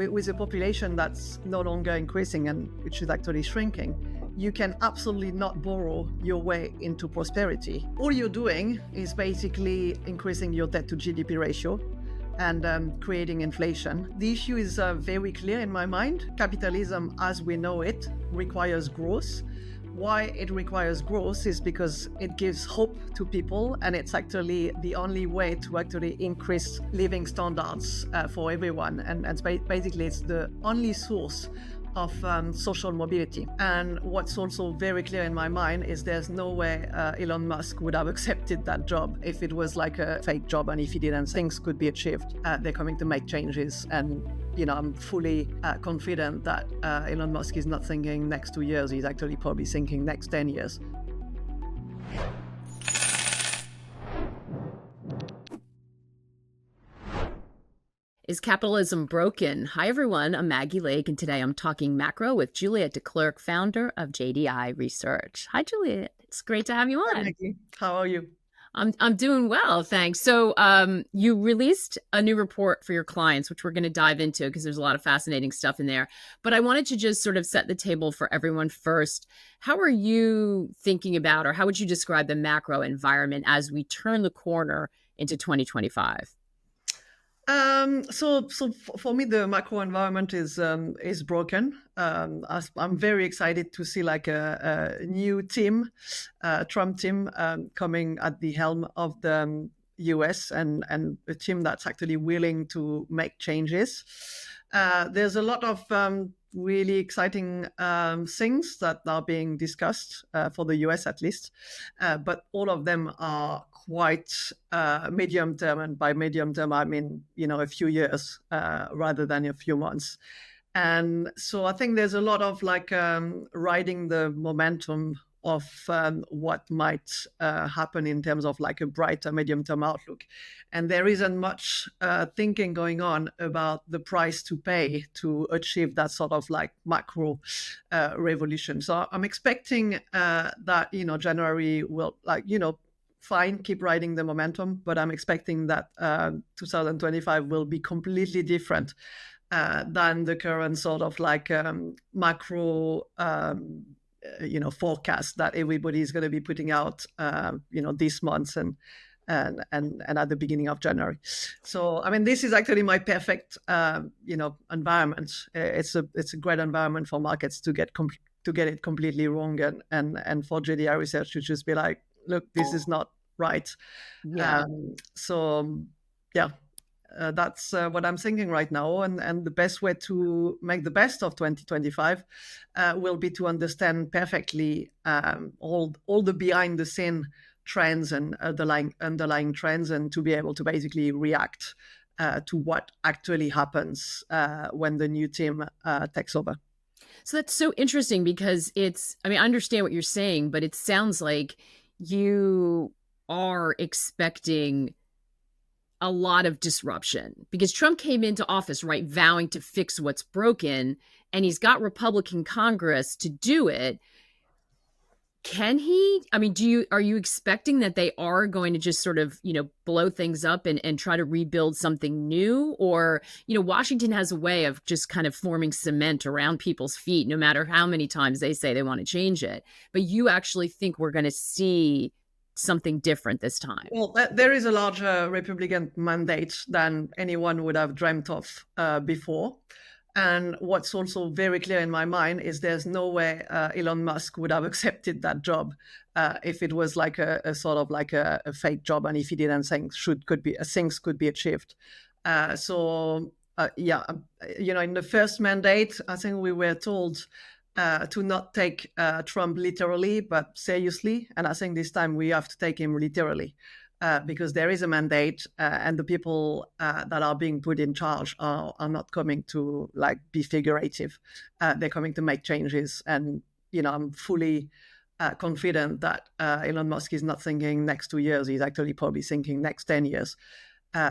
with a population that's no longer increasing and which is actually shrinking, you can absolutely not borrow your way into prosperity. All you're doing is basically increasing your debt to GDP ratio and creating inflation. The issue is very clear in my mind. Capitalism, as we know it, requires growth. Why it requires growth is because it gives hope to people, and it's actually the only way to actually increase living standards for everyone. And basically, it's the only source of social mobility. And what's also very clear in my mind is there's no way Elon Musk would have accepted that job if it was like a fake job, and if he didn't, things could be achieved. They're coming to make changes, and I'm fully confident that Elon Musk is not thinking next 2 years. He's actually probably thinking next 10 years. Is capitalism broken? Hi, everyone. I'm Maggie Lake, and today I'm talking macro with Juliette Declercq, founder of JDI Research. Hi, Juliette. It's great to have you on. Hi, Maggie. How are you? I'm doing well, thanks. So you released a new report for your clients, which we're going to dive into because there's a lot of fascinating stuff in there. But I wanted to just sort of set the table for everyone first. How are you thinking about, or how would you describe the macro environment as we turn the corner into 2025? So for me, the macro environment is broken. I'm very excited to see like a new team, Trump team, coming at the helm of the US, and a team that's actually willing to make changes. There's a lot of really exciting things that are being discussed for the US at least, but all of them are quite medium term, and by medium term I mean a few years rather than a few months. And so I think there's a lot of like riding the momentum of what might happen in terms of like a brighter medium-term outlook. And there isn't much thinking going on about the price to pay to achieve that sort of like macro revolution. So I'm expecting that, January will fine, keep riding the momentum, but I'm expecting that 2025 will be completely different than the current sort of like macro forecast that everybody is going to be putting out, this month and at the beginning of January. So, I mean, this is actually my perfect, environment. It's a great environment for markets to get it completely wrong, and for JDI Research to just be like, look, this is not right. Yeah. That's what I'm thinking right now. And the best way to make the best of 2025 will be to understand perfectly all the behind the scene trends and underlying trends, and to be able to basically react to what actually happens when the new team takes over. So that's so interesting because I understand what you're saying, but it sounds like you are expecting a lot of disruption because Trump came into office, right, vowing to fix what's broken, and he's got Republican Congress to do it. Can he? I mean, are you expecting that they are going to just sort of, blow things up and try to rebuild something new? Or, Washington has a way of just kind of forming cement around people's feet, no matter how many times they say they want to change it. But you actually think we're going to see something different this time? Well, there is a larger Republican mandate than anyone would have dreamt of before. And what's also very clear in my mind is there's no way Elon Musk would have accepted that job if it was like a sort of like a fake job, and if he didn't think things could be achieved. In the first mandate, I think we were told to not take Trump literally, but seriously. And I think this time we have to take him literally. Because there is a mandate, and the people that are being put in charge are not coming to like be figurative. They're coming to make changes, and I'm fully confident that Elon Musk is not thinking next 2 years. He's actually probably thinking next 10 years.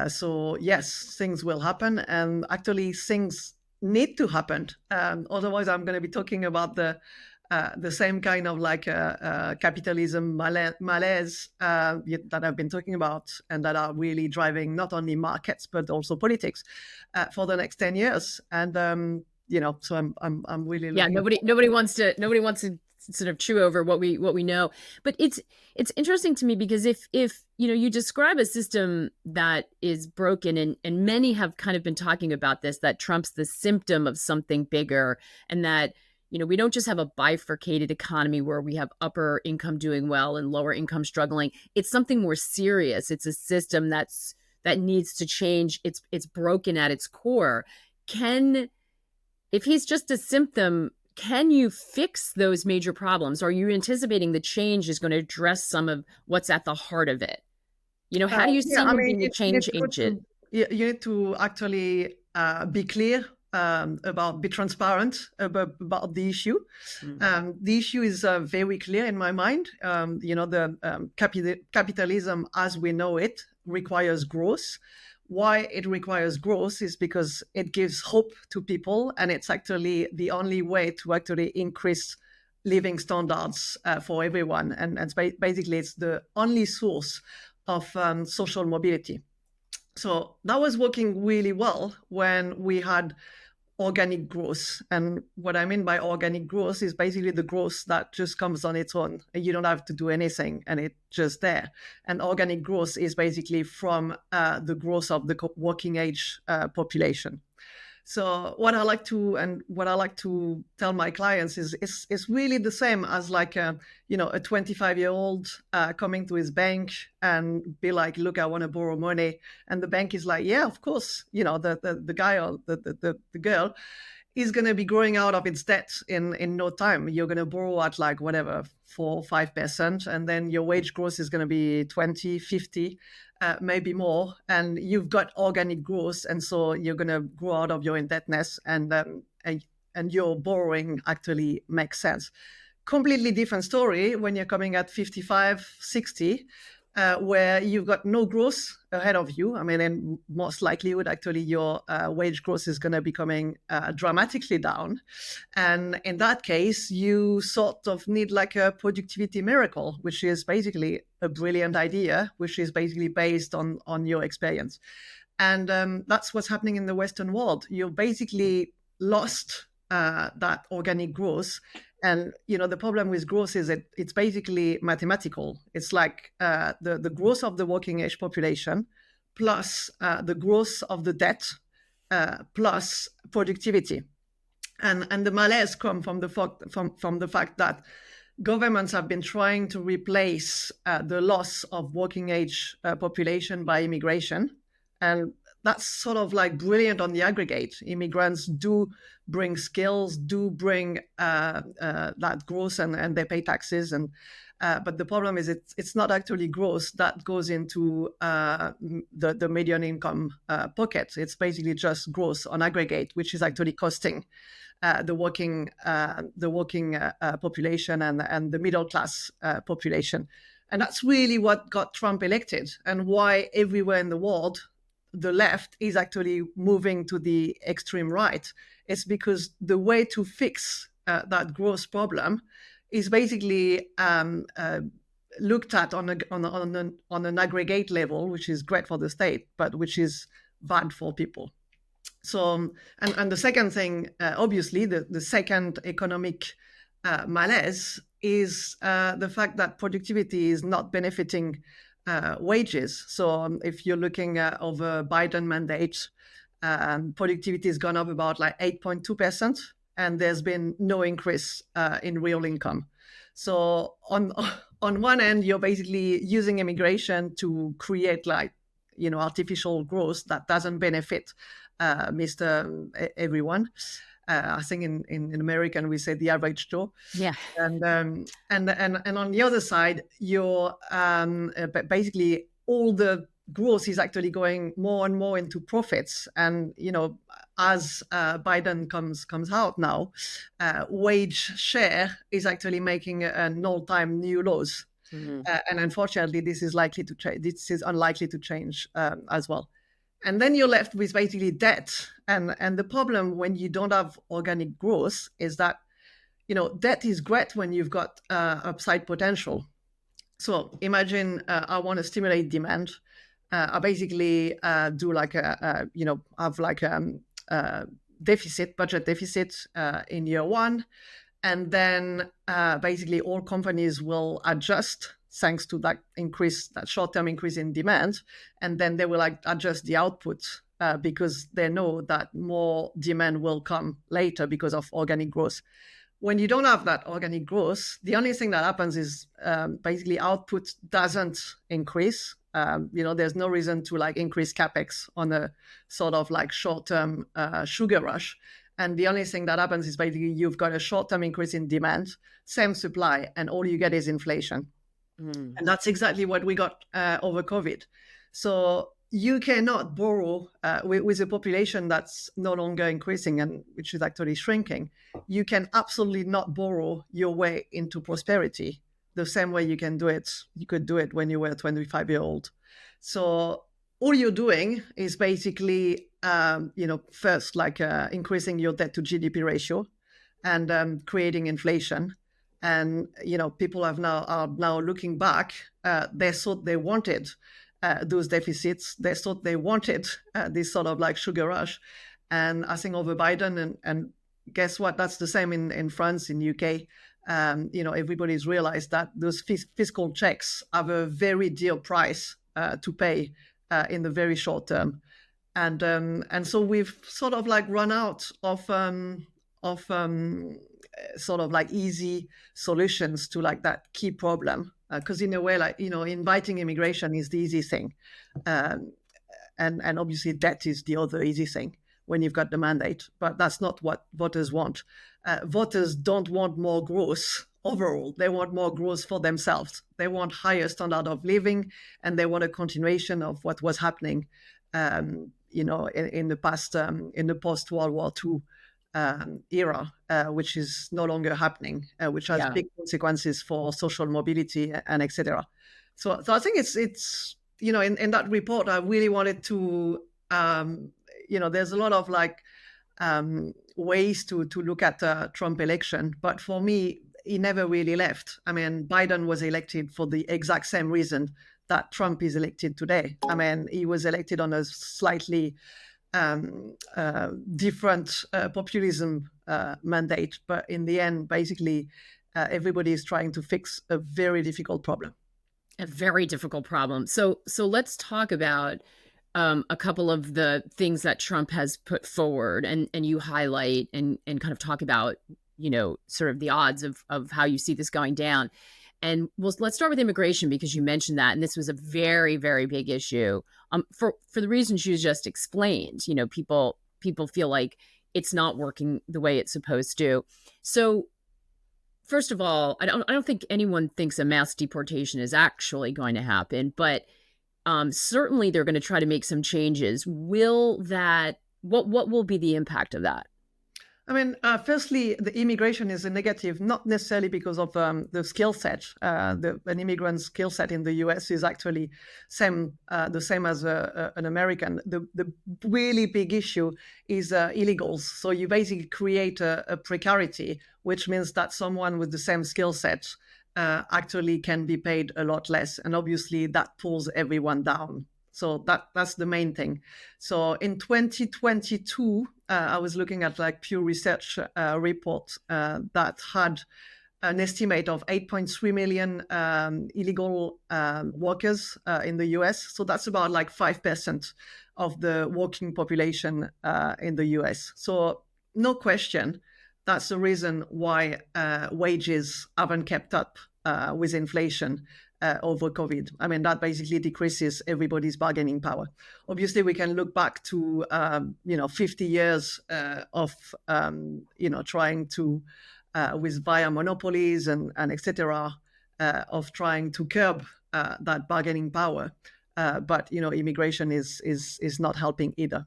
So yes, things will happen, and actually things need to happen. Otherwise, I'm going to be talking about the the same kind of like capitalism malaise that I've been talking about, and that are really driving not only markets but also politics for the next 10 years. And so I'm really Yeah, looking. nobody wants to sort of chew over what we know. But it's interesting to me because if you describe a system that is broken, and many have kind of been talking about this, that Trump's the symptom of something bigger, and that we don't just have a bifurcated economy where we have upper income doing well and lower income struggling. It's something more serious. It's a system that needs to change. It's broken at its core. If he's just a symptom, can you fix those major problems? Are you anticipating the change is going to address some of what's at the heart of it? How do you see him being a change agent? You need to actually be clear be transparent about the issue. The issue is very clear in my mind. Capitalism as we know it requires growth. Why it requires growth is because it gives hope to people, and it's actually the only way to actually increase living standards for everyone. And basically, it's the only source of social mobility. So that was working really well when we had organic growth. And what I mean by organic growth is basically the growth that just comes on its own. You don't have to do anything, and it's just there. And organic growth is basically from the growth of the working age population. So what I like to tell my clients is it's really the same as like a 25-year-old coming to his bank and be like, look, I want to borrow money, and the bank is like, yeah, of course, the guy or the girl is going to be growing out of its debt in no time. You're going to borrow at like whatever 4 or 5%, and then your wage growth is going to be 20, 50. Maybe more, and you've got organic growth, and so you're going to grow out of your indebtedness, and your borrowing actually makes sense. Completely different story when you're coming at 55, 60, where you've got no growth ahead of you. I mean, and most likelihood, actually, your wage growth is going to be coming dramatically down. And in that case, you sort of need like a productivity miracle, which is basically a brilliant idea, which is basically based on your experience. And that's what's happening in the Western world. You've basically lost that organic growth. And the problem with growth is that it's basically mathematical. It's like the growth of the working age population plus the growth of the debt plus productivity, and the malaise come from the fact that governments have been trying to replace the loss of working age population by immigration, and that's sort of like brilliant on the aggregate. Immigrants do bring skills, do bring that growth, and they pay taxes. But the problem is it's not actually growth that goes into the median income pocket. It's basically just growth on aggregate, which is actually costing the working population and the middle class population. And that's really what got Trump elected, and why everywhere in the world the left is actually moving to the extreme right. It's because the way to fix that growth problem is basically looked at on an aggregate level, which is great for the state, but which is bad for people. So, and the second thing, obviously, the second economic malaise is the fact that productivity is not benefiting wages. So if you're looking over Biden mandate, productivity has gone up about like 8.2%, and there's been no increase in real income. So on one end, you're basically using immigration to create like artificial growth that doesn't benefit Mr. Everyone. I think in American we say the average Joe. Yeah. And on the other side, you're basically all the growth is actually going more and more into profits. And as Biden comes out now, wage share is actually making an all-time new lows. Mm-hmm. And unfortunately, this is likely to change. This is unlikely to change as well. And then you're left with basically debt. And the problem when you don't have organic growth is that Debt is great when you've got upside potential. So imagine I want to stimulate demand. I basically do like have like budget deficit in year one. And then basically all companies will adjust thanks to that short-term increase in demand. And then they will like adjust the output because they know that more demand will come later because of organic growth. When you don't have that organic growth, the only thing that happens is basically output doesn't increase. There's no reason to like increase capex on a sort of like short-term sugar rush. And the only thing that happens is basically you've got a short-term increase in demand, same supply, and all you get is inflation. And that's exactly what we got over COVID. So you cannot borrow with a population that's no longer increasing and which is actually shrinking. You can absolutely not borrow your way into prosperity the same way you could do it when you were a 25-year-old. So all you're doing is basically, first like increasing your debt to GDP ratio and creating inflation. And, people are now looking back. They thought they wanted those deficits. They thought they wanted this sort of like sugar rush. And I think over Biden and guess what? That's the same in France, in UK. Everybody's realized that those fiscal checks have a very dear price to pay in the very short term. And so we've sort of like run out of sort of like easy solutions to like that key problem. Because in a way, like, inviting immigration is the easy thing. And obviously debt is the other easy thing when you've got the mandate. But that's not what voters want. Voters don't want more growth overall. They want more growth for themselves. They want higher standard of living, and they want a continuation of what was happening, in the past, in the post-World War II era, which is no longer happening, which has big consequences for social mobility and etc. So I think it's in that report, I really wanted to, there's a lot of like ways to look at Trump election, but for me, he never really left. I mean, Biden was elected for the exact same reason that Trump is elected today. I mean, he was elected on a slightly different populism mandate, but in the end, basically, everybody is trying to fix a very difficult problem. A very difficult problem. So let's talk about a couple of the things that Trump has put forward, and you highlight and kind of talk about, sort of the odds of how you see this going down. And let's start with immigration, because you mentioned that, and this was a very, very big issue for the reasons you just explained. People feel like it's not working the way it's supposed to. So, first of all, I don't think anyone thinks a mass deportation is actually going to happen, but certainly they're going to try to make some changes. Will that? What will be the impact of that? I mean, firstly, the immigration is a negative, not necessarily because of the skill set. An immigrant skill set in the US is actually the same as an American. The really big issue is illegals. So you basically create a precarity, which means that someone with the same skill set actually can be paid a lot less. And obviously that pulls everyone down. So that's the main thing. So in 2022, I was looking at like Pew Research report that had an estimate of 8.3 million illegal workers in the US. So that's about like 5% of the working population in the US. So no question, that's the reason why wages haven't kept up with inflation over COVID. I mean, that basically decreases everybody's bargaining power. Obviously, we can look back to 50 years of trying to with via monopolies and etc. Of trying to curb that bargaining power. But immigration is not helping either.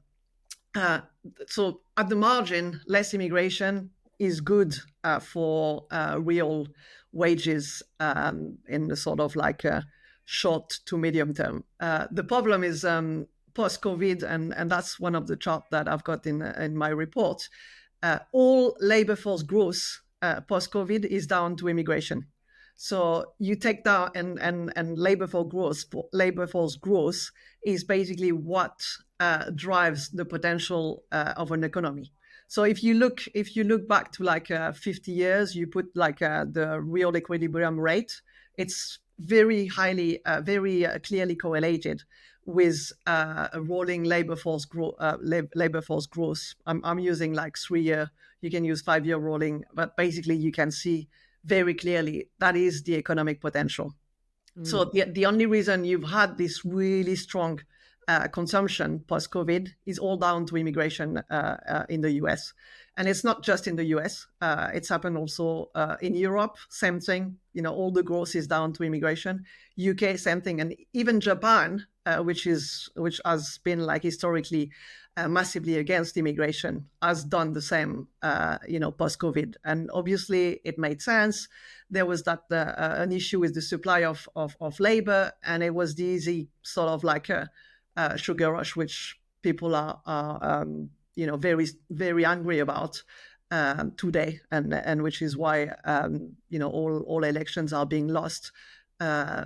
So at the margin, less immigration is good for real wages in the sort of like short to medium term. The problem is post-COVID, and that's one of the charts that I've got in my report. All labor force growth post-COVID is down to immigration. So you take down and labor force growth is basically what drives the potential of an economy. So if you look back to like 50 years, you put like the real equilibrium rate, it's very highly, very clearly correlated with a rolling labor force growth. I'm using like 3 year. You can use 5 year rolling, but basically you can see very clearly that is the economic potential. So the only reason you've had this really strong consumption post-COVID is all down to immigration in the US. And it's not just in the US. It's happened also in Europe, same thing. All the growth is down to immigration. UK, same thing. And even Japan, which has been like historically massively against immigration, has done the same, post-COVID. And obviously it made sense. There was an issue with the supply of labor, and it was the easy sort of like a sugar rush, which people are very, very angry about today, and which is why all elections are being lost,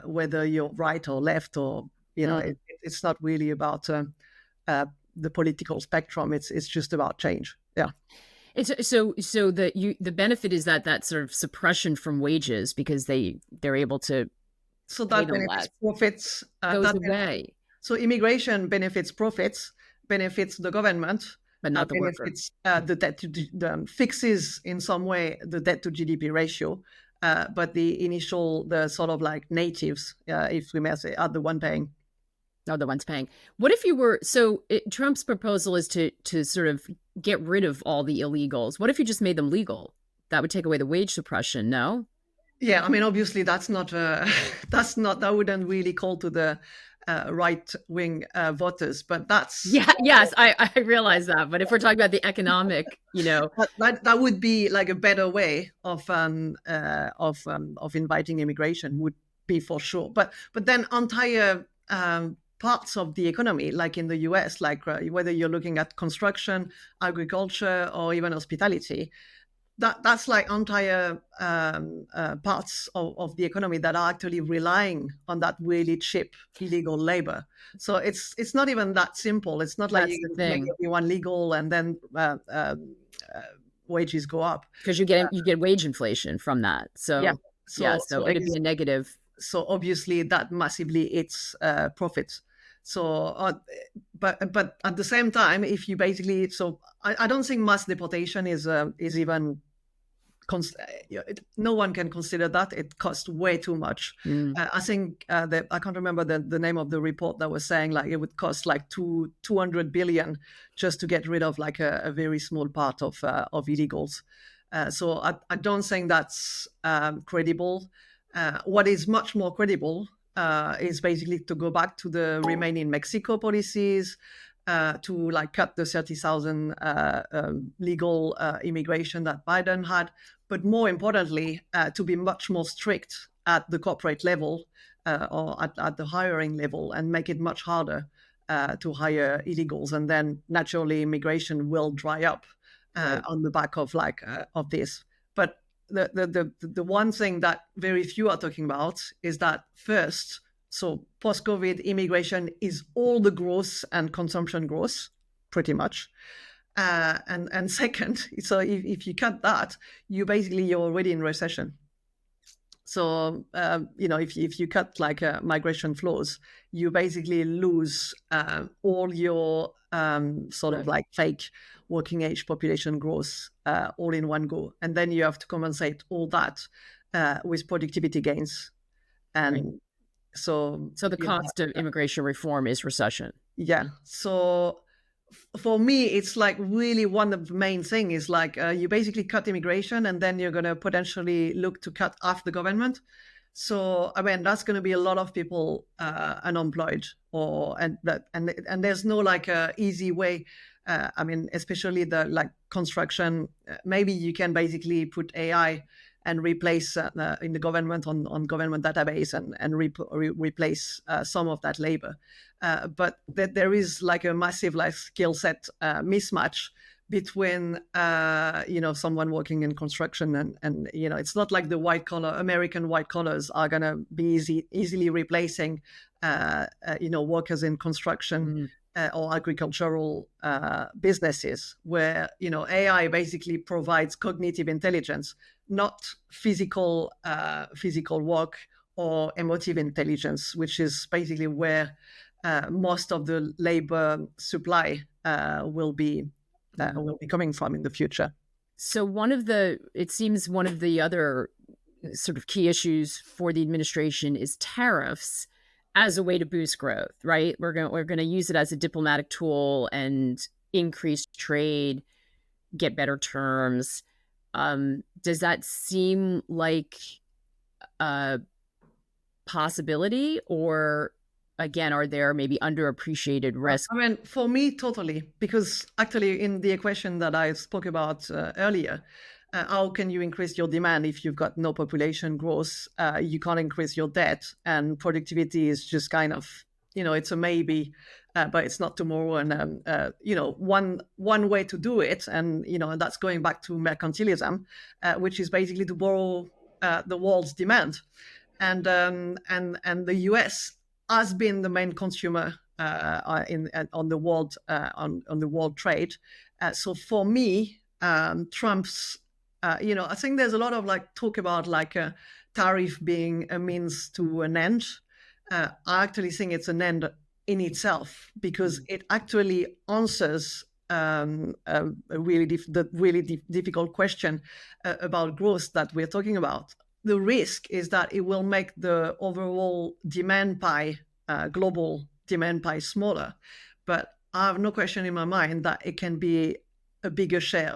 whether you're right or left, or it's not really about the political spectrum. It's just about change. Yeah. It's so the benefit is that sort of suppression from wages, because they're able to that benefits profits goes away. So immigration benefits profits, benefits the government, but not the worker. Benefits the debt to fixes in some way the debt to GDP ratio, but the sort of like natives, if we may say, are the one paying. Are the ones paying. What if you were Trump's proposal is to sort of get rid of all the illegals. What if you just made them legal? That would take away the wage suppression. No. Yeah, I mean, obviously that wouldn't really call to the right-wing voters, but that's yes, I realize that. But if we're talking about the economic, that would be like a better way of inviting immigration, would be for sure. But then entire parts of the economy, like in the US, like whether you're looking at construction, agriculture, or even hospitality, that's like entire parts of the economy that are actually relying on that really cheap illegal labor. So it's not even that simple. It's not like you make everyone legal and then wages go up, because you get wage inflation from that. So it'd be a negative. So obviously that massively hits profits. So, but at the same time, if you basically, I don't think mass deportation is even, no one can consider that. It costs way too much. I think that I can't remember the name of the report that was saying like it would cost like 200 billion just to get rid of like a very small part of illegals. So I don't think that's credible. What is much more credible is basically to go back to the Remain in Mexico policies, to like cut the 30,000 legal immigration that Biden had, but more importantly, to be much more strict at the corporate level or at the hiring level, and make it much harder to hire illegals, and then naturally immigration will dry up on the back of of this. But the one thing that very few are talking about is that first, so post-COVID immigration is all the growth and consumption growth, pretty much. And second, so if you cut that, you're already in recession. So, if you cut like migration flows, you basically lose all your sort of like fake working age population growth all in one go. And then you have to compensate all that with productivity gains. And so the cost of immigration reform is recession. Yeah. So for me, it's like really one of the main things is like you basically cut immigration, and then you're going to potentially look to cut half the government. So I mean, that's going to be a lot of people unemployed, and there's no like easy way. I mean, especially the like construction. Maybe you can basically put AI and replace in the government on government database and replace some of that labor. But there is like a massive like skill set mismatch between someone working in construction and it's not like the American white collars are going to be easily replacing workers in construction Mm. or agricultural businesses, where AI basically provides cognitive intelligence, not physical work or emotive intelligence, which is basically where most of the labor supply will be coming from in the future. So it seems one of the other sort of key issues for the administration is tariffs as a way to boost growth, right? We're going to use it as a diplomatic tool and increase trade, get better terms. Does that seem like a possibility, or again, are there maybe underappreciated risks? I mean, for me, totally, because actually in the equation that I spoke about earlier, how can you increase your demand if you've got no population growth? You can't increase your debt, and productivity is just kind of, it's a maybe, but it's not tomorrow. And one way to do it, and that's going back to mercantilism, which is basically to borrow the world's demand, and the US has been the main consumer on the world trade. So for me, Trump's I think there's a lot of talk about a tariff being a means to an end. I actually think it's an end in itself, because it actually answers a really difficult question about growth that we're talking about. The risk is that it will make the overall demand pie, global demand pie, smaller. But I have no question in my mind that it can be a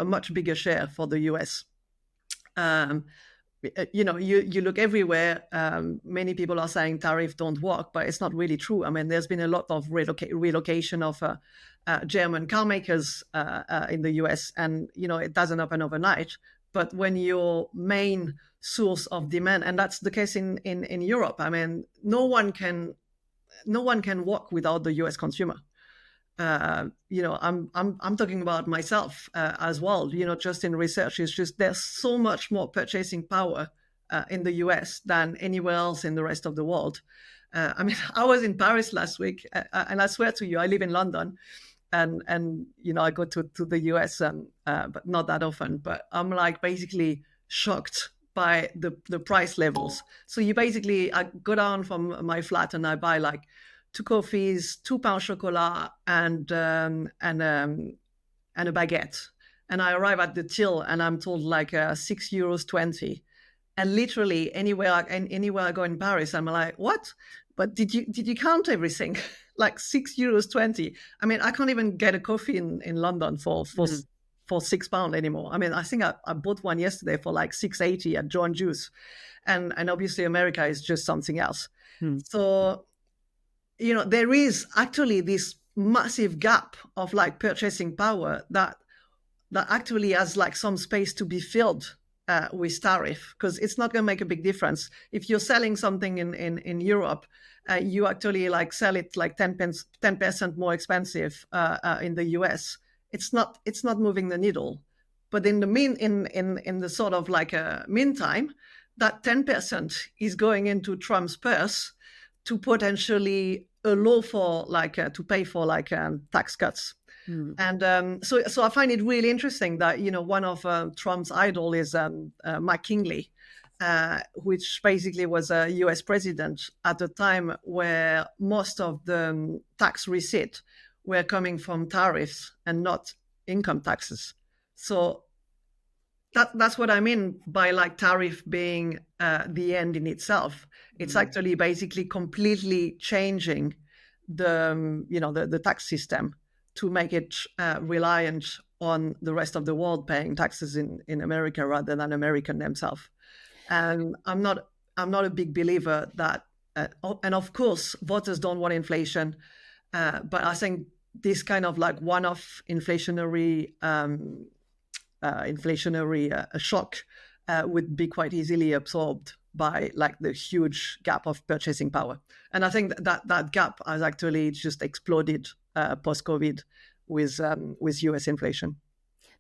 much bigger share for the US. You look everywhere. Many people are saying tariffs don't work, but it's not really true. I mean, there's been a lot of relocation of German car makers in the US, and it doesn't happen overnight. But when your main source of demand, and that's the case in Europe, I mean, no one can work without the US consumer. I'm talking about myself as well. Just in research, it's just there's so much more purchasing power in the US than anywhere else in the rest of the world. I mean, I was in Paris last week, and I swear to you, I live in London, and I go to the US, but not that often. But I'm basically shocked by the price levels. So I go down from my flat and I buy 2 coffees, £2 chocolat, and a baguette. And I arrive at the till and I'm told €6.20. And literally anywhere I go in Paris, I'm like, what? But did you count everything? €6.20. I mean, I can't even get a coffee in London for £6 anymore. I mean, I think I bought one yesterday for €6.80 at John Juice. And obviously America is just something else. So there is actually this massive gap of purchasing power that actually has some space to be filled with tariff, because it's not going to make a big difference. If you're selling something in Europe, you actually sell it 10% more expensive in the US. It's not moving the needle. But in the sort of meantime, that 10% is going into Trump's purse to potentially allow for to pay for tax cuts. And so I find it really interesting that one of Trump's idol is McKinley, which basically was a US president at a time where most of the tax receipt were coming from tariffs and not income taxes. So that's what I mean by tariff being the end in itself. It's actually basically completely changing the tax system to make it reliant on the rest of the world paying taxes in America rather than American themselves. And I'm not a big believer that, and of course, voters don't want inflation, but I think this kind of one-off inflationary shock would be quite easily absorbed by the huge gap of purchasing power. And I think that gap has actually just exploded post-COVID with US inflation.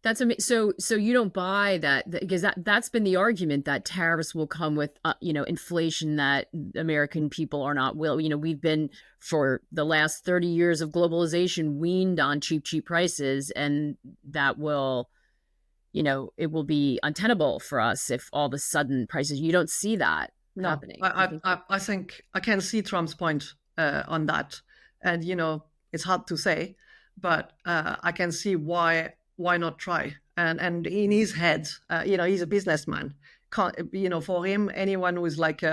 That's amazing. So you don't buy that, because that's been the argument, that tariffs will come with inflation that American people are not will. We've been, for the last 30 years of globalization, weaned on cheap prices, and that will, it will be untenable for us if all of a sudden prices. You don't see that No, happening. I think I can see Trump's point on that, and it's hard to say, but I can see why not try. And in his head, he's a businessman. Can't, for him, anyone who is like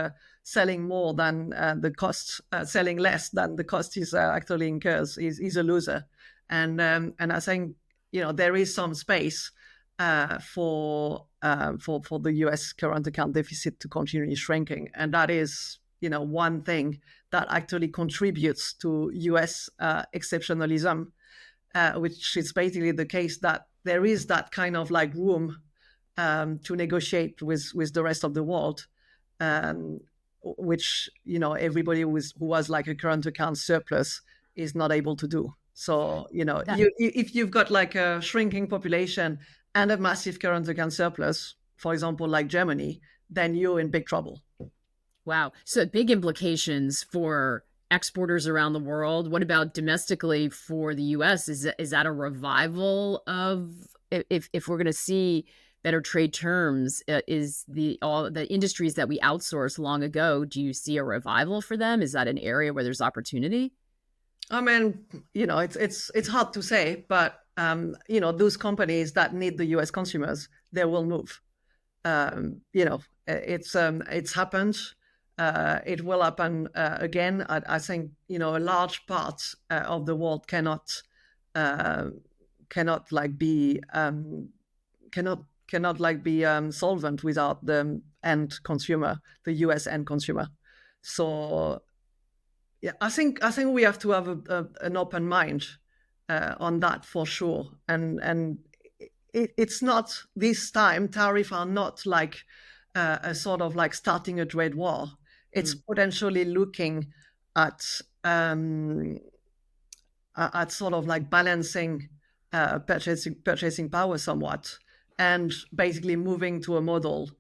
selling more than the cost, selling less than the cost is actually incurs, is a loser. And I think there is some space for the U.S. current account deficit to continue shrinking, and that is one thing that actually contributes to U.S. exceptionalism, which is basically the case that there is that kind of like room to negotiate with the rest of the world, which everybody who was like a current account surplus is not able to do. So if you've got like a shrinking population and a massive current account surplus, for example, like Germany, then you're in big trouble. Wow. So big implications for exporters around the world. What about domestically for the US? Is that a revival of, if we're going to see better trade terms, is all the industries that we outsourced long ago, do you see a revival for them? Is that an area where there's opportunity? I mean, it's hard to say, but those companies that need the U.S. consumers, they will move. It's happened. It will happen again. I think a large part of the world cannot like be solvent without the end consumer, the U.S. end consumer. So yeah, I think we have to have an open mind on that for sure. And it's not, this time tariffs are not like a sort of like starting a trade war. It's potentially looking at sort of like balancing purchasing power somewhat, and basically moving to a model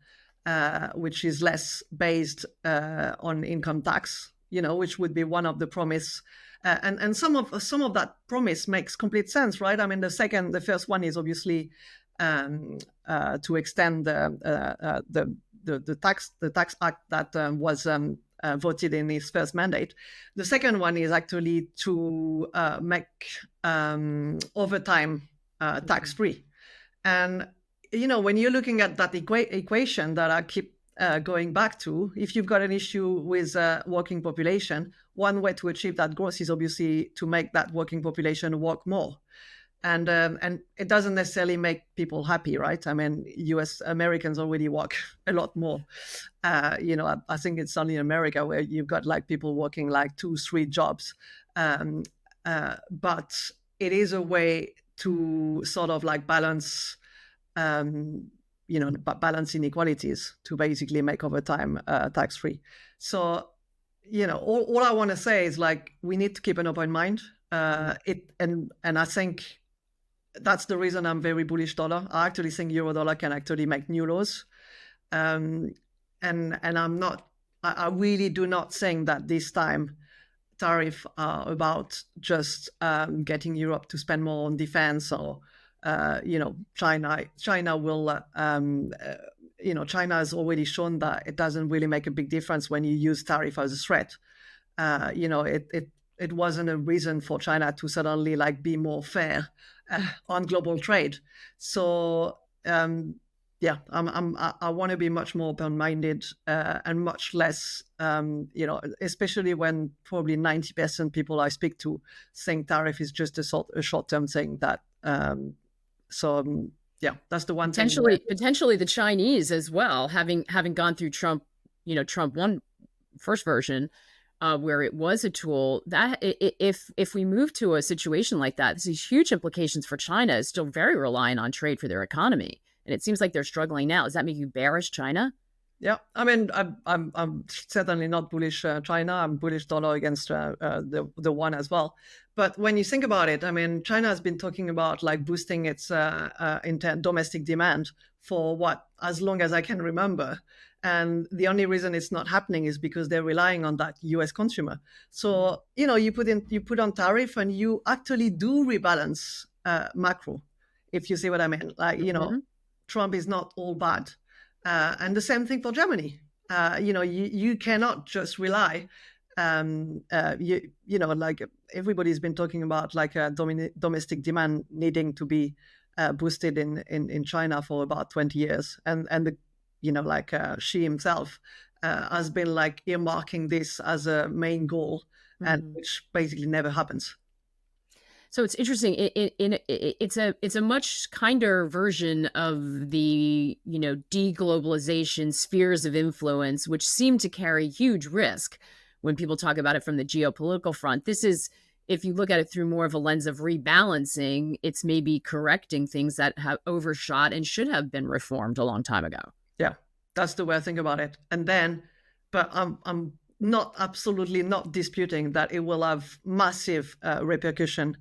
which is less based on income tax, which would be one of the promise. And some of that promise makes complete sense, right? I mean, the first one is obviously to extend the tax act that was voted in his first mandate. The second one is actually to make overtime tax free. And when you're looking at that equation that I keep going back to, if you've got an issue with working population, one way to achieve that growth is obviously to make that working population work more. And it doesn't necessarily make people happy, right? I mean, U.S. Americans already work a lot more. I think it's only in America where you've got like people working like 2-3 jobs. But it is a way to sort of like balance inequalities, to basically make overtime tax free. So, all I want to say is like, we need to keep an open mind. And I think that's the reason I'm very bullish dollar. I actually think euro dollar can actually make new lows. And I really do not think that this time tariffs are about just getting Europe to spend more on defense, or China will, China has already shown that it doesn't really make a big difference when you use tariff as a threat. It wasn't a reason for China to suddenly like be more fair on global trade. So I want to be much more open-minded and much less, especially when probably 90% people I speak to think tariff is just a short-term thing. That's the one potentially the Chinese as well, having gone through Trump, Trump one first version, where it was a tool that if we move to a situation like that, this is huge implications for China. Is still very reliant on trade for their economy, and it seems like they're struggling now. Does that make you bearish China? Yeah, I mean, I'm certainly not bullish China. I'm bullish dollar against the one as well. But when you think about it, I mean, China has been talking about like boosting its domestic demand for what, as long as I can remember. And the only reason it's not happening is because they're relying on that U.S. consumer. So you put on tariff, and you actually do rebalance macro, if you see what I mean. Like Mhm. Trump is not all bad. And the same thing for Germany. You cannot just rely. Like everybody's been talking about like domestic demand needing to be boosted in China for about 20 years, and Xi himself has been like earmarking this as a main goal, and Mhm. which basically never happens. So it's interesting. It's a much kinder version of the deglobalization spheres of influence, which seem to carry huge risk when people talk about it from the geopolitical front. This is, if you look at it through more of a lens of rebalancing, it's maybe correcting things that have overshot and should have been reformed a long time ago. Yeah, that's the way I think about it. And then, but I'm not absolutely not disputing that it will have massive repercussion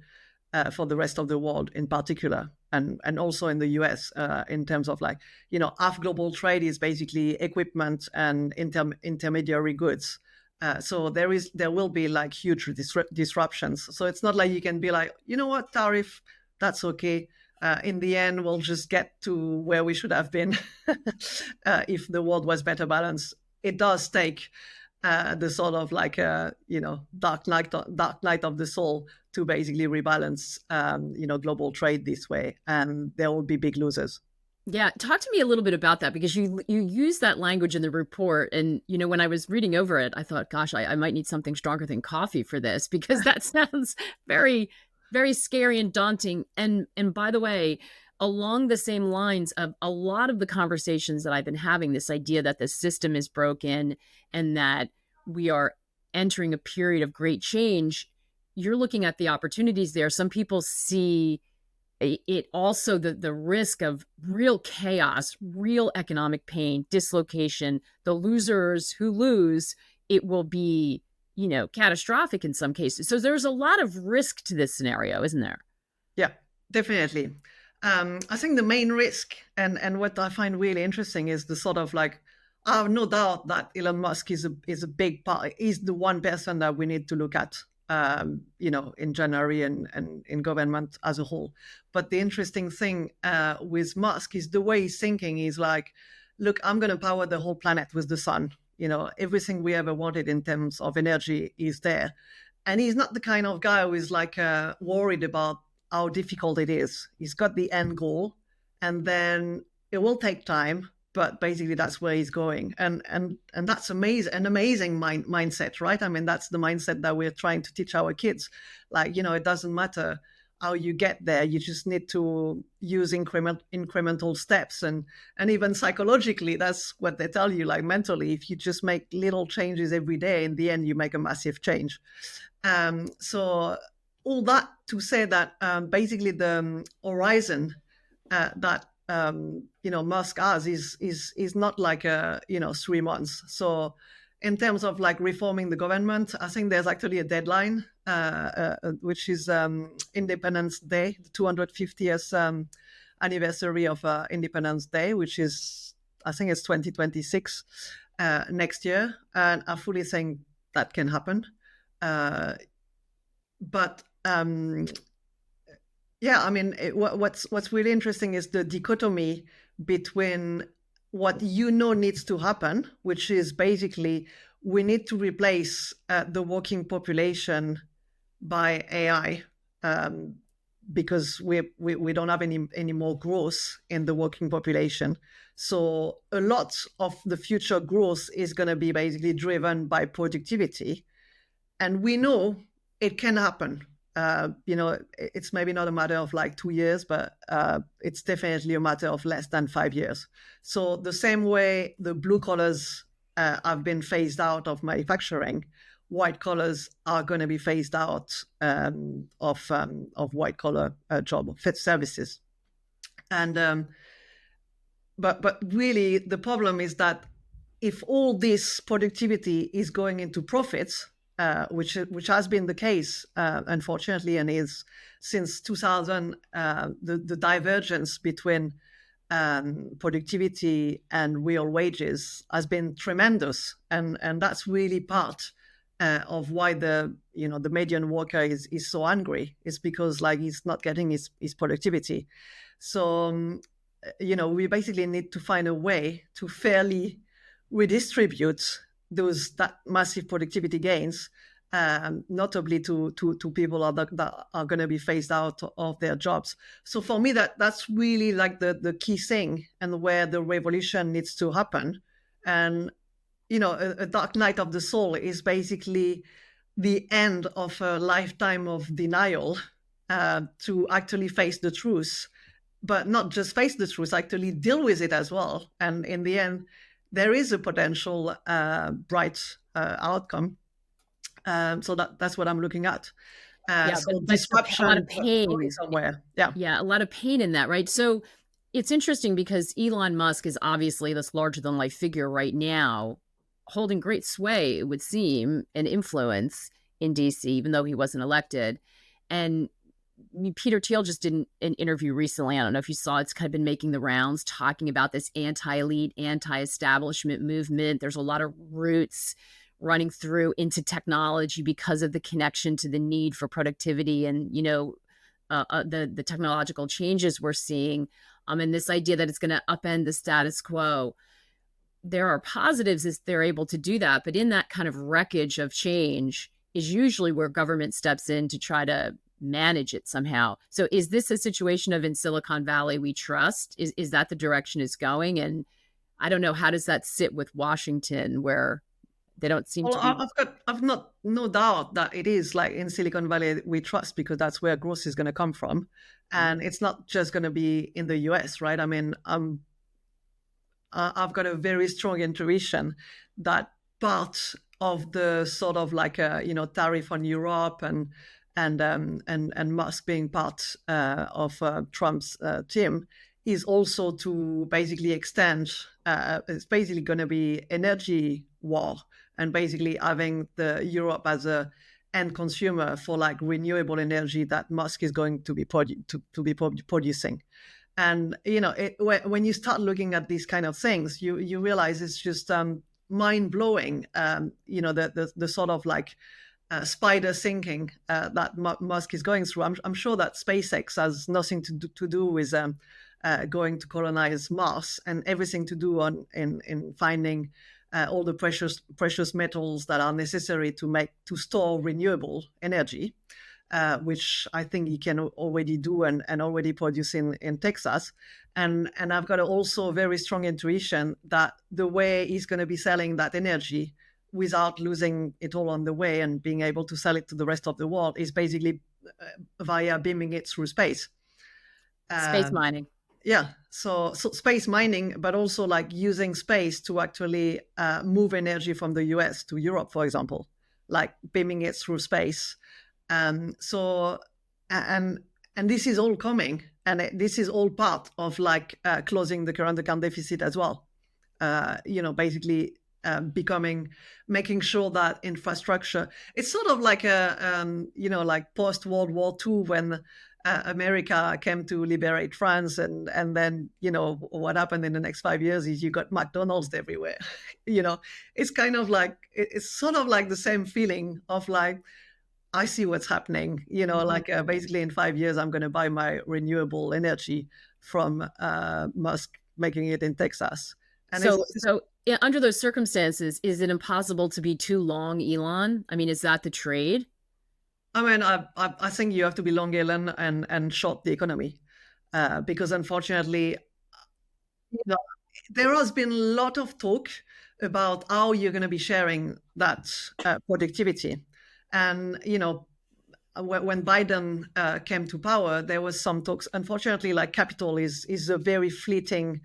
for the rest of the world in particular, and also in the US in terms of like half global trade is basically equipment and intermediary goods. So there will be like huge disruptions. So it's not like you can be like, you know what, tariff, that's okay. In the end, we'll just get to where we should have been if the world was better balanced. It does take the sort of like dark night of the soul to basically rebalance global trade this way, and there will be big losers. Yeah, talk to me a little bit about that because you use that language in the report, and when I was reading over it, I thought, gosh, I might need something stronger than coffee for this because that sounds very, very scary and daunting. And by the way, along the same lines of a lot of the conversations that I've been having, this idea that the system is broken and that we are entering a period of great change, you're looking at the opportunities there. Some people see it also the risk of real chaos, real economic pain, dislocation, the losers who lose, it will be, catastrophic in some cases. So there's a lot of risk to this scenario, isn't there? Yeah, definitely. I think the main risk, and what I find really interesting, is the sort of like, I have no doubt that Elon Musk is a big part. He's the one person that we need to look at, in January, and in government as a whole. But the interesting thing with Musk is the way he's thinking. He's like, look, I'm going to power the whole planet with the sun. Everything we ever wanted in terms of energy is there. And he's not the kind of guy who is like worried about how difficult it is. He's got the end goal, and then it will take time, but basically that's where he's going, and that's amazing, an amazing mindset, right? I mean, that's the mindset that we're trying to teach our kids. Like, it doesn't matter how you get there, you just need to use incremental steps, and even psychologically, that's what they tell you. Like mentally, if you just make little changes every day, in the end you make a massive change. So all that to say that basically the horizon that Musk has is not like 3 months. So in terms of like reforming the government, I think there's actually a deadline, which is Independence Day, the 250th anniversary of Independence Day, which is, I think it's 2026 next year, and I fully think that can happen. Uh, but yeah, I mean, what's really interesting is the dichotomy between what needs to happen, which is basically we need to replace the working population by AI, because we don't have any more growth in the working population. So a lot of the future growth is going to be basically driven by productivity, and we know it can happen. It's maybe not a matter of like 2 years, but it's definitely a matter of less than 5 years. So the same way the blue collars have been phased out of manufacturing, white collars are going to be phased out of white collar job services. And but really the problem is that if all this productivity is going into profits, which has been the case, unfortunately, and is since 2000, the divergence between productivity and real wages has been tremendous, and that's really part of why the median worker is so angry. It's because like he's not getting his productivity. So we basically need to find a way to fairly redistribute that massive productivity gains, notably to people that are going to be phased out of their jobs. So for me, that's really like the key thing, and where the revolution needs to happen. And a dark night of the soul is basically the end of a lifetime of denial, to actually face the truth, but not just face the truth, actually deal with it as well. And in the end, there is a potential bright outcome. So that's what I'm looking at. So disruption, a lot of pain somewhere. Yeah, a lot of pain in that, right? So it's interesting because Elon Musk is obviously this larger than life figure right now, holding great sway, it would seem, and influence in DC, even though he wasn't elected. And Peter Thiel just did an interview recently. I don't know if you saw, it's kind of been making the rounds, talking about this anti-elite, anti-establishment movement. There's a lot of roots running through into technology because of the connection to the need for productivity and, the technological changes we're seeing, and this idea that it's going to upend the status quo. There are positives as they're able to do that, but in that kind of wreckage of change is usually where government steps in to try to manage it somehow. So is this a situation of in Silicon Valley we trust? Is that the direction it's going? And I don't know, how does that sit with Washington, where they don't seem to be? I've no doubt that it is like in Silicon Valley we trust, because that's where growth is going to come from, and it's not just going to be in the US, right? I mean, I've got a very strong intuition that part of the sort of like tariff on Europe and Musk being part of Trump's team is also to basically extend. It's basically going to be energy war, and basically having the Europe as a end consumer for like renewable energy that Musk is going to be producing. And when you start looking at these kind of things, you realize it's just mind blowing. The sort of like spider thinking that Musk is going through. I'm sure that SpaceX has nothing to do with going to colonize Mars, and everything to do in finding all the precious metals that are necessary to store renewable energy, which I think he can already do and already produce in Texas. And I've got also a very strong intuition that the way he's going to be selling that energy without losing it all on the way and being able to sell it to the rest of the world is basically via beaming it through space. Space mining. Yeah, so space mining, but also like using space to actually move energy from the US to Europe, for example, like beaming it through space. So this is all coming, and this is all part of like closing the current account deficit as well. Basically making sure that infrastructure. It's sort of like like post World War II when America came to liberate France, and then what happened in the next 5 years is you got McDonald's everywhere. It's kind of like it's sort of like the same feeling of like, I see what's happening. Like basically in 5 years I'm going to buy my renewable energy from Musk making it in Texas. And so yeah, under those circumstances, is it impossible to be too long Elon? I mean, is that the trade? I mean, I think you have to be long Elon and short the economy, because unfortunately, there has been a lot of talk about how you're going to be sharing that productivity. And, when Biden came to power, there was some talks. Unfortunately, like capital is a very fleeting.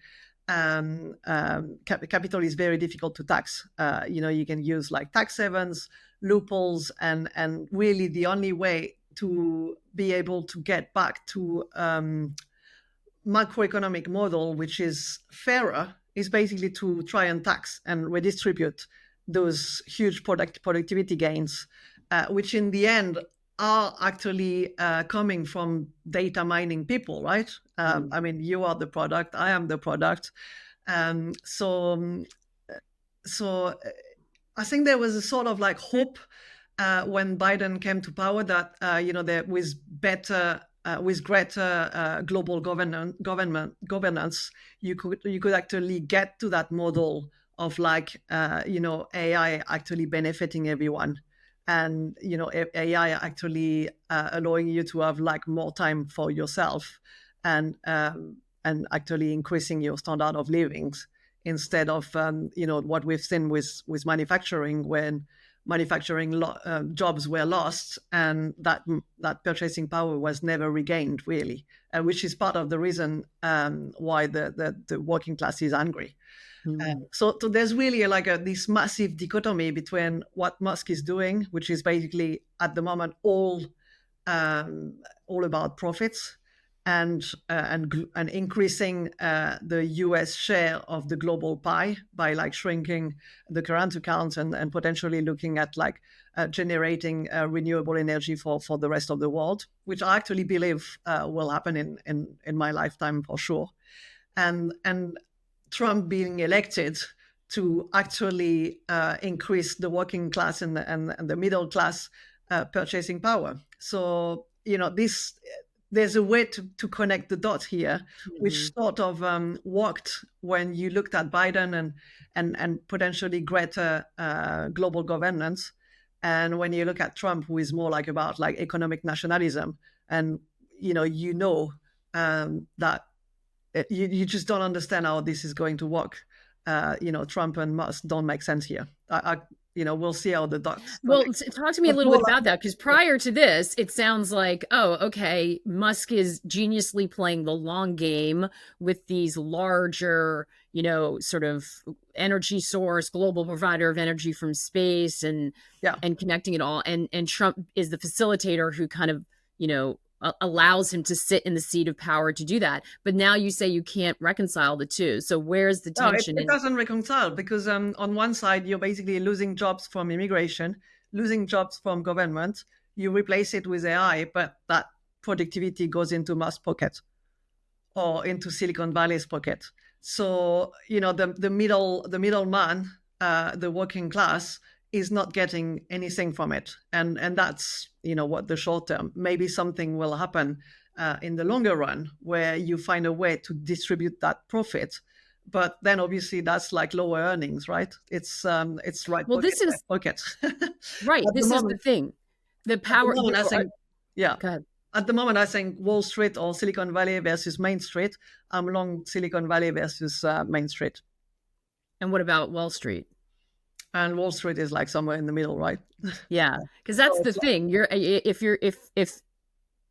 Capital is very difficult to tax. You can use like tax havens, loopholes, and really the only way to be able to get back to macroeconomic model which is fairer is basically to try and tax and redistribute those huge productivity gains, which in the end are actually coming from data mining people, right? I mean, you are the product, I am the product. So I think there was a sort of like hope when Biden came to power that there was better with greater global governance, you could actually get to that model of like AI actually benefiting everyone, and AI actually allowing you to have like more time for yourself, and actually increasing your standard of living, instead of what we've seen with manufacturing, when manufacturing jobs were lost, and that purchasing power was never regained, really, which is part of the reason why the working class is angry. So there's really like this massive dichotomy between what Musk is doing, which is basically at the moment all about profits, and increasing the US share of the global pie by like shrinking the current accounts, and potentially looking at like generating renewable energy for the rest of the world, which I actually believe will happen in my lifetime for sure. And Trump being elected to actually increase the working class and the middle class purchasing power. So there's a way to connect the dots here, which sort of worked when you looked at Biden and potentially greater global governance, and when you look at Trump, who is more like about like economic nationalism, and that you just don't understand how this is going to work. Trump and Musk don't make sense here. We'll see how the dots. Well, talk to me a little bit about that, because prior to this, it sounds like, oh, okay, Musk is geniusly playing the long game with these larger, sort of energy source, global provider of energy from space, and connecting it all. And Trump is the facilitator who kind of, allows him to sit in the seat of power to do that. But now you say you can't reconcile the two. So where's the tension? No, it doesn't reconcile, because on one side, you're basically losing jobs from immigration, losing jobs from government. You replace it with AI, but that productivity goes into Musk's pocket or into Silicon Valley's pocket. So, the middleman, the working class, is not getting anything from it. And that's, what the short term. Maybe something will happen in the longer run, where you find a way to distribute that profit. But then obviously that's like lower earnings, right? It's right. Well, this is pocket. Right. This is the thing. The power. Go ahead. At the moment, I think Wall Street or Silicon Valley versus Main Street. I'm along Silicon Valley versus Main Street. And what about Wall Street? And Wall Street is like somewhere in the middle, right? Yeah, because that's the thing. If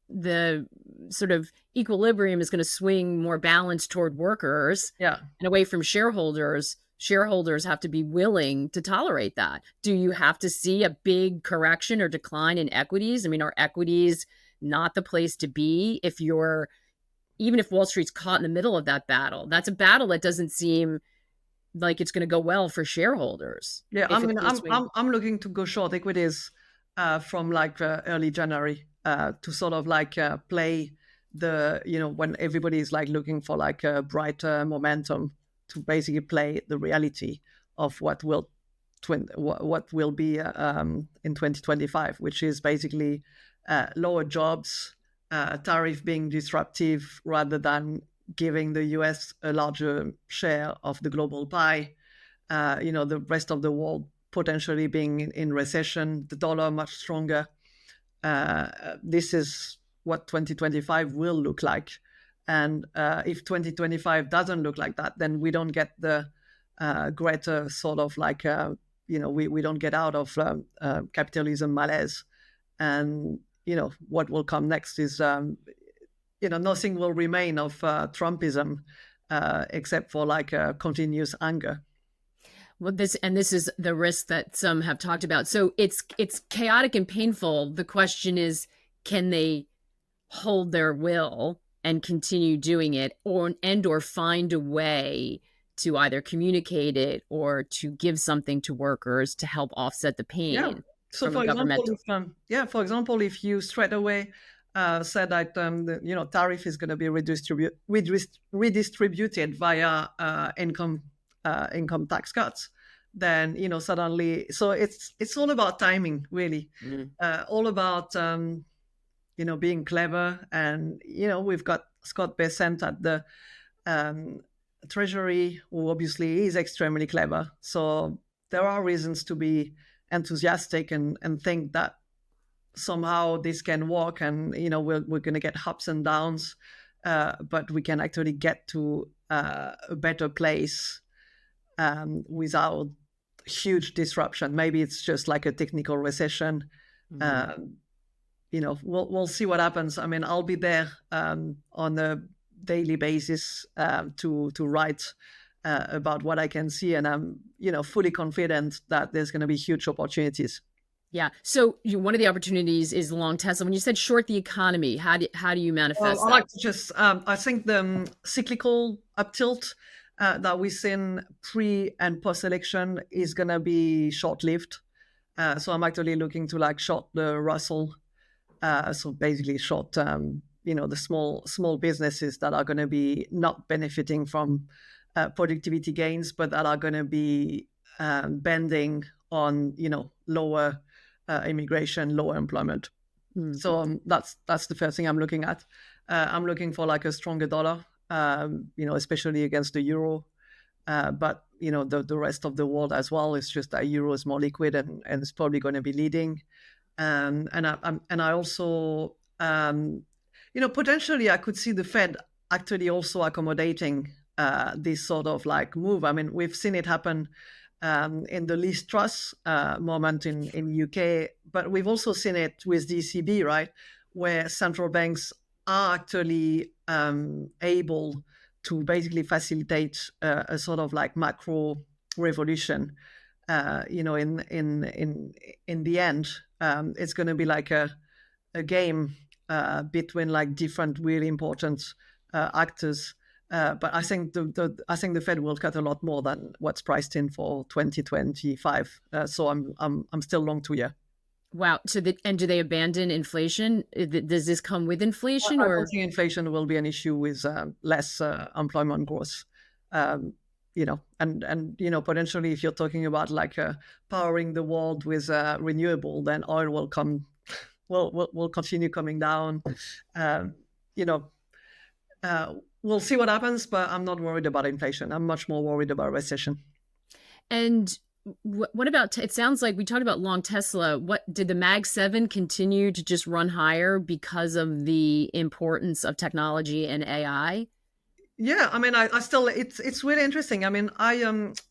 the sort of equilibrium is going to swing more balanced toward workers, and away from shareholders, shareholders have to be willing to tolerate that. Do you have to see a big correction or decline in equities? I mean, are equities not the place to be even if Wall Street's caught in the middle of that battle? That's a battle that doesn't seem like it's going to go well for sharedholders. Yeah, I'm looking to go short equities from like early January to sort of like play the when everybody's like looking for like a brighter momentum, to basically play the reality of what will be in 2025, which is basically lower jobs, tariff being disruptive rather than giving the US a larger share of the global pie, the rest of the world potentially being in recession, the dollar much stronger. This is what 2025 will look like. And if 2025 doesn't look like that, then we don't get the greater sort of like, we don't get out of capitalism malaise. And, what will come next is nothing will remain of Trumpism except for like a continuous anger. Well, this is the risk that some have talked about. So it's chaotic and painful. The question is, can they hold their will and continue doing it, or find a way to either communicate it or to give something to workers to help offset the Yeah. pain So, from a for example, governmental. for example, if you straight away said that tariff is going to be redistributed via income tax cuts, then suddenly, so it's all about timing, really, Mm. all about being clever, and we've got Scott Bessent at the um, Treasury, who obviously is extremely clever. So there are reasons to be enthusiastic and think that somehow this can work, and we're going to get ups and downs, but we can actually get to a better place without huge disruption. Maybe it's just like a technical recession. Mm. Um, we'll see what happens. I mean, I'll be there on a daily basis to write about what I can see, and I'm fully confident that there's going to be huge opportunities. Yeah. So one of the opportunities is long Tesla. When you said short the economy, how do you Well, manifest I that? like to just I think the cyclical uptilt that we've seen pre and post election is going to be short lived. So I'm actually looking to like short the Russell. So basically short the small businesses that are going to be not benefiting from productivity gains, but that are going to be bending on lower immigration, lower employment. Mm. So that's the first thing I'm looking at. I'm looking for like a stronger dollar, especially against the euro. But the rest of the world as well. It's just that euro is more liquid, and it's probably going to be leading. And I also, potentially I could see the Fed actually also accommodating this sort of like move. I mean, we've seen it happen in the Liz Truss moment in UK, but we've also seen it with the ECB, right, where central banks are actually able to basically facilitate a sort of like macro revolution. In the end, it's going to be like a game between like different really important actors. But I think the Fed will cut a lot more than what's priced in for 2025. So I'm still long to year. Wow. So and do they abandon inflation? Does this come with inflation I don't or? think inflation will be an issue with less employment growth. And potentially, if you're talking about like powering the world with renewable, then oil will come, will continue coming down. Um, you know, we'll see what happens, but I'm not worried about inflation. I'm much more worried about recession. And what about, it sounds like we talked about long Tesla. What did the Mag 7 continue to just run higher because of the importance of technology and AI? Yeah, I mean, I still it's really interesting. I mean, I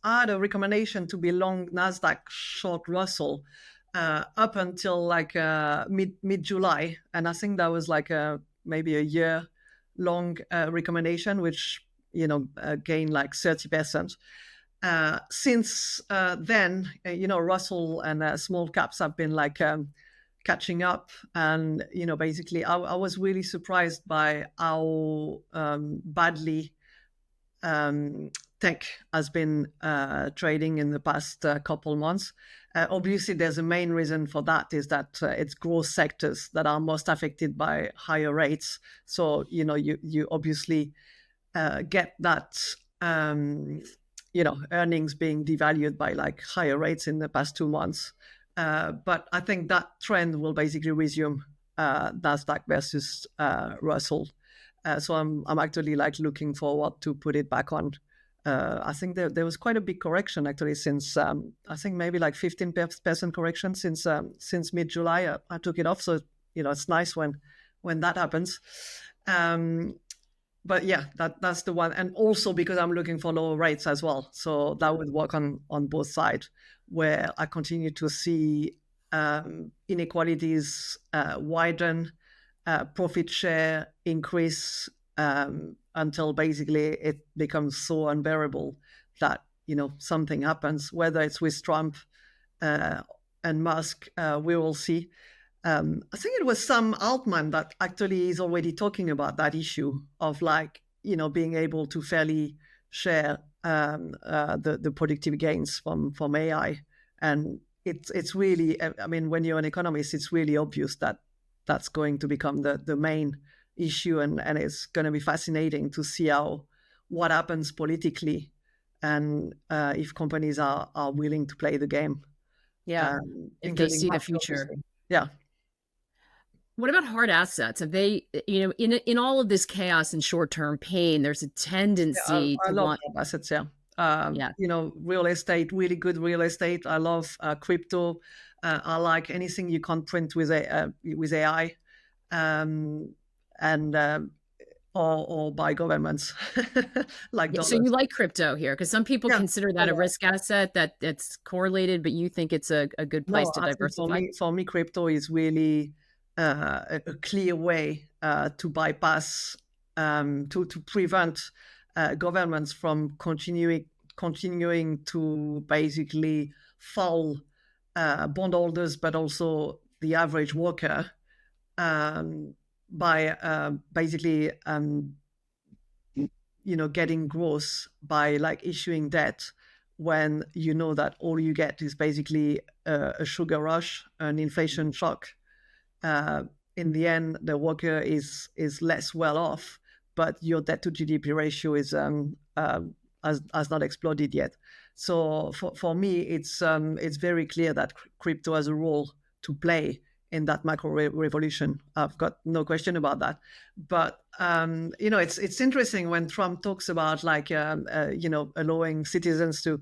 had a recommendation to be long Nasdaq, short Russell, up until like mid July, and I think that was like maybe a year long recommendation, which gained like 30%. Since then, Russell and small caps have been like catching up, and basically, I was really surprised by how badly tech has been trading in the past couple months. Obviously, there's a main reason for that is that it's growth sectors that are most affected by higher rates. So you obviously get that earnings being devalued by like higher rates in the past 2 months. But I think that trend will basically resume Nasdaq versus Russell. So I'm actually like looking forward to put it back on. I think there was quite a big correction actually since I think maybe like 15% correction since mid July. I took it off, so it's nice when that happens. But yeah, that's the one, and also because I'm looking for lower rates as well, so that would work on both sides, where I continue to see inequalities widen, profit share increase until basically it becomes so unbearable that something happens, whether it's with Trump and Musk. We will see. I think it was Sam Altman that actually is already talking about that issue of like being able to fairly share the productive gains from AI. And it's really, I mean, when you're an economist, it's really obvious that that's going to become the main issue, and it's going to be fascinating to see what happens politically, and if companies are willing to play the game, Yeah. If they including see the banks, future. obviously. Yeah. What about hard assets? Have they, in all of this chaos and short-term pain, there's a Yeah, tendency I to love want, hard assets. Yeah, yeah. real estate, really good real estate. I love crypto. I like anything you can print with AI, um, and or by governments like Yeah, so you dollars. like crypto here because some people Yeah. consider that a risk asset that's correlated, but you think it's a good place No, to I think diversify? for me, crypto is really a clear way to bypass, to prevent governments from continuing to basically foul bondholders, but also the average worker, by basically getting growth by like issuing debt, when you know that all you get is basically a sugar rush, an inflation shock. uh, in the end, the worker is less well off, but your debt to GDP ratio has not exploded yet. So for me, it's very clear that crypto has a role to play in that macro revolution. I've got no question about that. But it's interesting when Trump talks about like allowing citizens to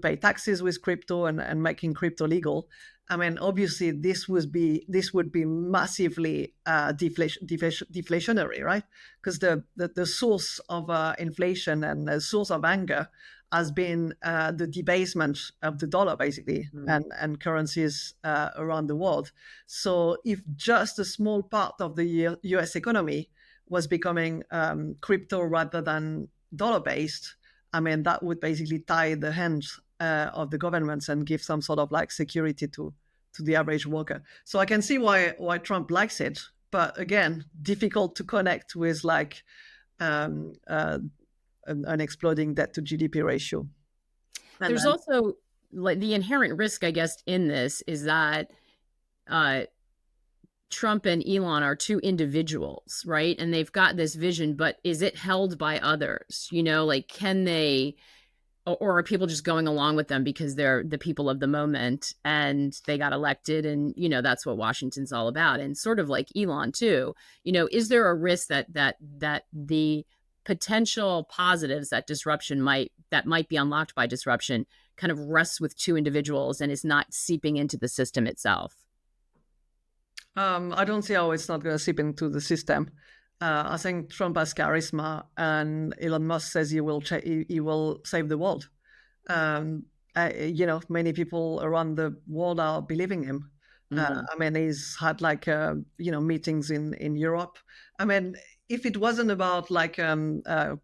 pay taxes with crypto, and making crypto legal. I mean, obviously, this would be massively deflationary, right? Because the source of inflation and the source of anger has been the debasement of the dollar, basically, Mm. and currencies around the world. So, if just a small part of the U.S. economy was becoming crypto rather than dollar based, I mean, that would basically tie the hands of the governments and give some sort of like security to the average worker. So I can see why Trump likes it, but again, difficult to connect with like um, uh, an exploding debt to GDP ratio. And There's then, also like the inherent risk, I guess, in this is that uh, Trump and Elon are two individuals, right? And they've got this vision, but is it held by others? Like can they, or are people just going along with them because they're the people of the moment and they got elected, and that's what Washington's all about? And sort of like Elon too, is there a risk that the potential positives that might be unlocked by disruption kind of rests with two individuals and is not seeping into the system itself? I don't see how it's not going to seep into the system. I think Trump has charisma, and Elon Musk says he will save the world. Um, Many people around the world are believing him. Mhm. I mean, he's had like meetings in Europe. I mean, if it wasn't about like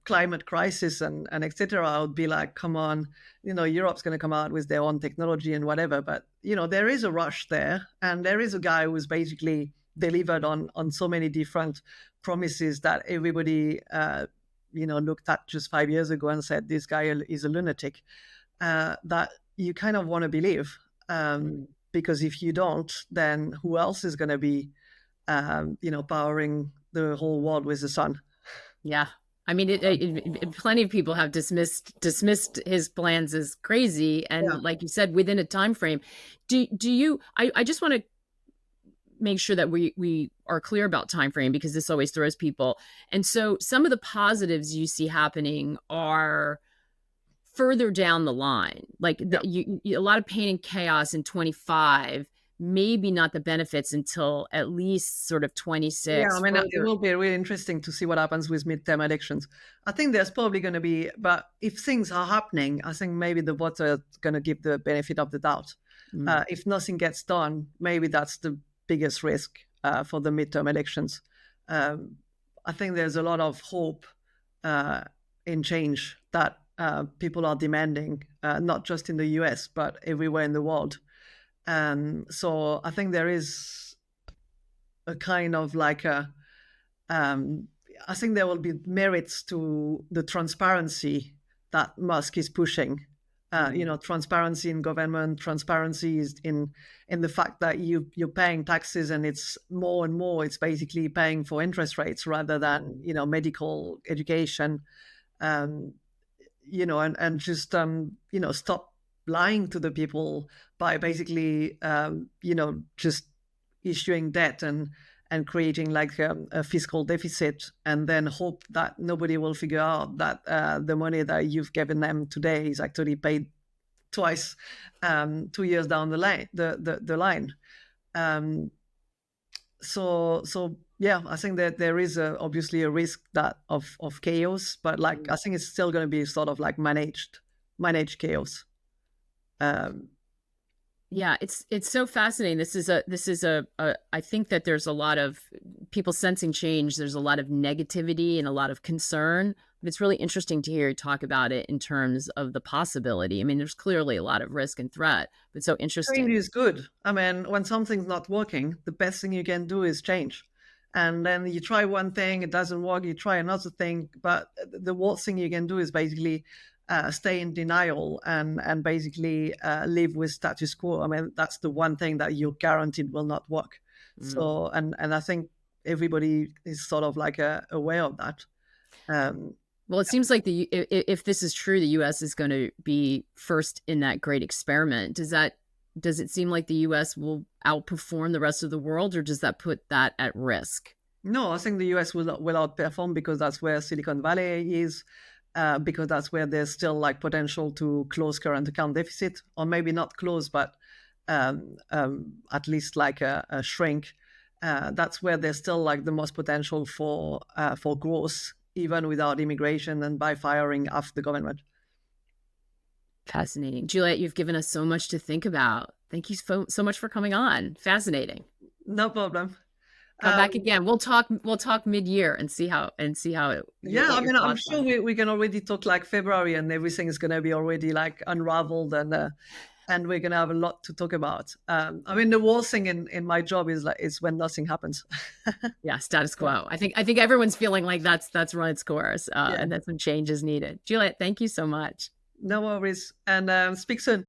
climate crisis and etc., I would be like, come on, Europe's going to come out with their own technology and whatever. But there is a rush there, and there is a guy who's basically delivered on so many different promises that everybody looked at just 5 years ago and said this guy is a lunatic. That you kind of want to believe. Because if you don't, then who else is going to be, powering the whole world with the sun? Yeah. I mean, plenty of people have dismissed his plans as crazy, Yeah. and like you said, within a time frame. Do you? I just want to make sure that we are clear about time frame, because this always throws people. And so, some of the positives you see happening are further down the line, like Yeah. a lot of pain and chaos in 25, maybe not the benefits until at least sort of Yeah, I 26 mean, it further. will be really interesting to see what happens with midterm elections. I think there's probably going to be, but if things are happening, I think maybe the voters are going to give the benefit of the doubt. Mm. If nothing gets done, maybe that's the biggest risk for the midterm elections. Um, I think there's a lot of hope uh, in change that people are demanding, not just in the US, but everywhere in the world. So I think there is a kind of like um, I think there will be merits to the transparency that Musk is pushing. Transparency in government, transparency is in the fact that you're paying taxes, and it's more and more. It's basically paying for interest rates rather than medical education, and just stop lying to the people by basically just issuing debt and creating like a fiscal deficit, and then hope that nobody will figure out that the money that you've given them today is actually paid twice 2 years down the line. So yeah, I think that there is obviously a risk that of chaos, but like I think it's still going to be sort of like managed chaos. Yeah, it's so fascinating. This is a I think that there's a lot of people sensing change. There's a lot of negativity and a lot of concern. But it's really interesting to hear you talk about it in terms of the possibility. I mean, there's clearly a lot of risk and threat, but so interesting. Change is good. I mean, when something's not working, the best thing you can do is change. And then you try one thing, it doesn't work, you try another thing. But the worst thing you can do is basically stay in denial and basically live with status quo. I mean, that's the one thing that you're guaranteed will not work. So, and I think everybody is sort of like aware of that. Well, it seems like if this is true, the U.S. is going to be first in that great experiment. Does it seem like the U.S. will outperform the rest of the world, or does that put that at risk? No, I think the U.S. will outperform because that's where Silicon Valley is. Because that's where there's still like potential to close current account deficit, or maybe not close, but at least like a shrink. That's where there's still like the most potential for growth, even without immigration and by firing half the government. Fascinating. Juliette, you've given us so much to think about. Thank you so much for coming on. Fascinating. No problem. Come back again. We'll talk mid-year and see how it. Yeah, I mean, I'm sure we can already talk like February, and everything is going to be already like unraveled, and we're going to have a lot to talk about. I mean, the worst thing in my job is when nothing happens. Yeah, status quo. I think everyone's feeling like that's run its course, and that some change is needed. Juliette, thank you so much. No worries, and speak soon.